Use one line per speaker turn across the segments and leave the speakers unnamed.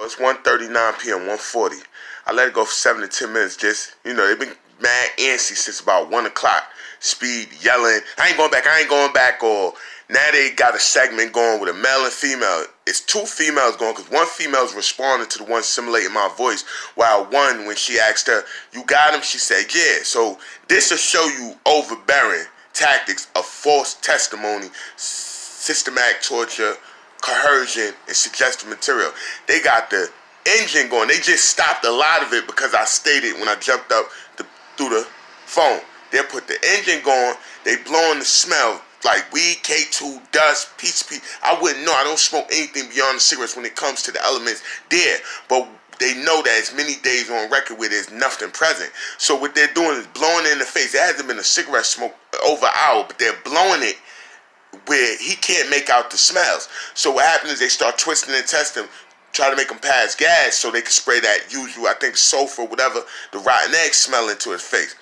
It's 1:39 p.m., 1:40. I let it go for 7 to 10 minutes. Just, they've been mad antsy since about 1 o'clock. Speed, yelling, I ain't going back. Or now they got a segment going with a male and female. It's two females going because one female's responding to the one simulating my voice, while one, when she asked her, you got him? She said, yeah. So this will show you overbearing tactics of false testimony, systematic torture, coercion, and suggestive material. They got the engine going. They just stopped a lot of it because I stated when I jumped up through the phone. They put the engine going. They blowing the smell like weed, K2, dust, PCP. I wouldn't know. I don't smoke anything beyond the cigarettes when it comes to the elements there. But they know that it's many days on record where there's nothing present. So what they're doing is blowing it in the face. It hasn't been a cigarette smoke over an hour, but they're blowing it where he can't make out the smells. So what happens is they start twisting and testing, try to make him pass gas so they can spray that usual, I think, sulfur, whatever, the rotten egg smell into his face.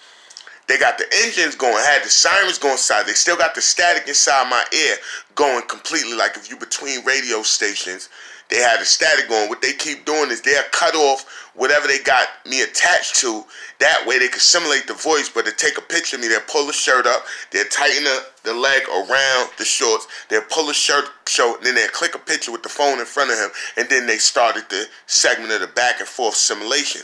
They got the engines going, had the sirens going inside. They still got the static inside my ear going completely, like if you between radio stations, they had the static going. What they keep doing is they'll cut off whatever they got me attached to. That way they can simulate the voice, but to take a picture of me, they'll pull the shirt up, they'll tighten the leg around the shorts, they'll pull the shirt short, and then they'll click a picture with the phone in front of him, and then they started the segment of the back and forth simulation.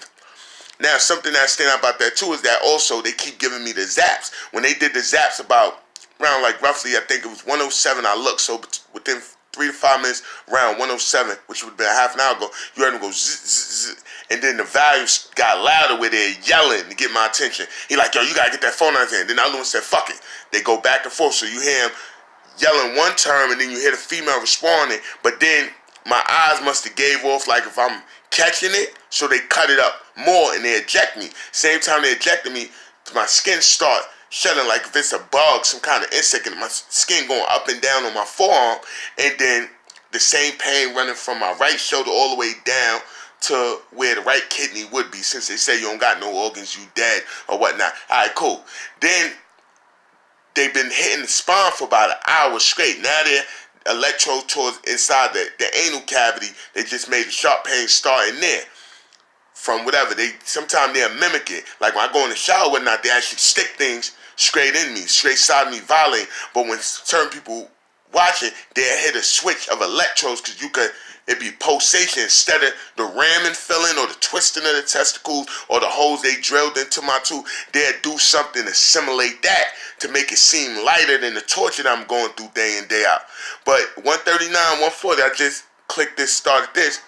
Now, something that stands out about that too is that also they keep giving me the zaps. When they did the zaps about around like roughly, I think it was 107, I looked, so within 3 to 5 minutes, around 107, which would have been a half an hour ago, you heard him go zzz, zzz, zzz, and then the values got louder where they're yelling to get my attention. He like, yo, you gotta get that phone out of his hand. Then the other one said, fuck it. They go back and forth, so you hear him yelling one term, and then you hear the female responding, but then my eyes must have gave off like if I'm catching it, so they cut it up more and they eject me. Same time they ejected me, my skin start shedding like if it's a bug, some kind of insect, and my skin going up and down on my forearm, and then the same pain running from my right shoulder all the way down to where the right kidney would be, since they say you don't got no organs, you dead or whatnot. Alright, cool. Then they've been hitting the spine for about an hour straight. Now they're electrode towards inside the anal cavity. They just made the sharp pain start in there. From whatever, sometimes they'll mimic it. Like when I go in the shower or whatnot, they actually stick things straight in me, straight side of me, violating. But when certain people watching, they'll hit a switch of electrodes because it'd be pulsation instead of the ramming feeling or the twisting of the testicles or the holes they drilled into my tooth. They'll do something to simulate that to make it seem lighter than the torture that I'm going through day in, day out. But 139, 140, I just clicked this, started this.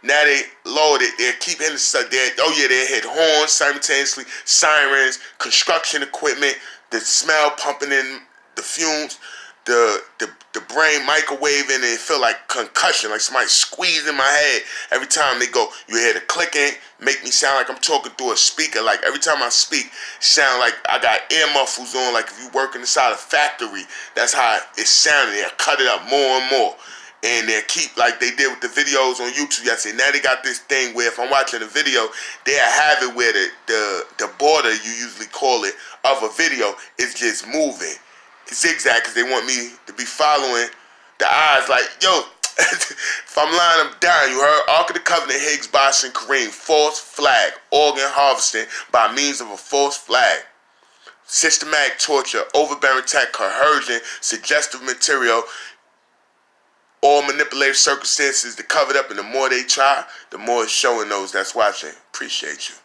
Now they lowered it. They keep hitting they hit horns simultaneously, sirens, construction equipment, the smell pumping in the fumes, the brain microwaving, and it feel like concussion, like somebody squeezing my head every time they go. You hear the clicking, make me sound like I'm talking through a speaker. Like every time I speak, sound like I got ear muffles on. Like if you working inside a factory, that's how it's sounding. They cut it up more and more. And they keep, like they did with the videos on YouTube yesterday. Now they got this thing where if I'm watching a video, they'll have it where the border, you usually call it, of a video is just moving. Zigzag, because they want me to be following the eyes like, yo, if I'm lying, I'm dying. You heard? Ark of the Covenant, Higgs, Bosch, and Kareem. False flag. Organ harvesting by means of a false flag. Systematic torture, overbearing tech, coercion, suggestive material, all manipulative circumstances to cover it up, and the more they try, the more it's showing those that's watching. Appreciate you.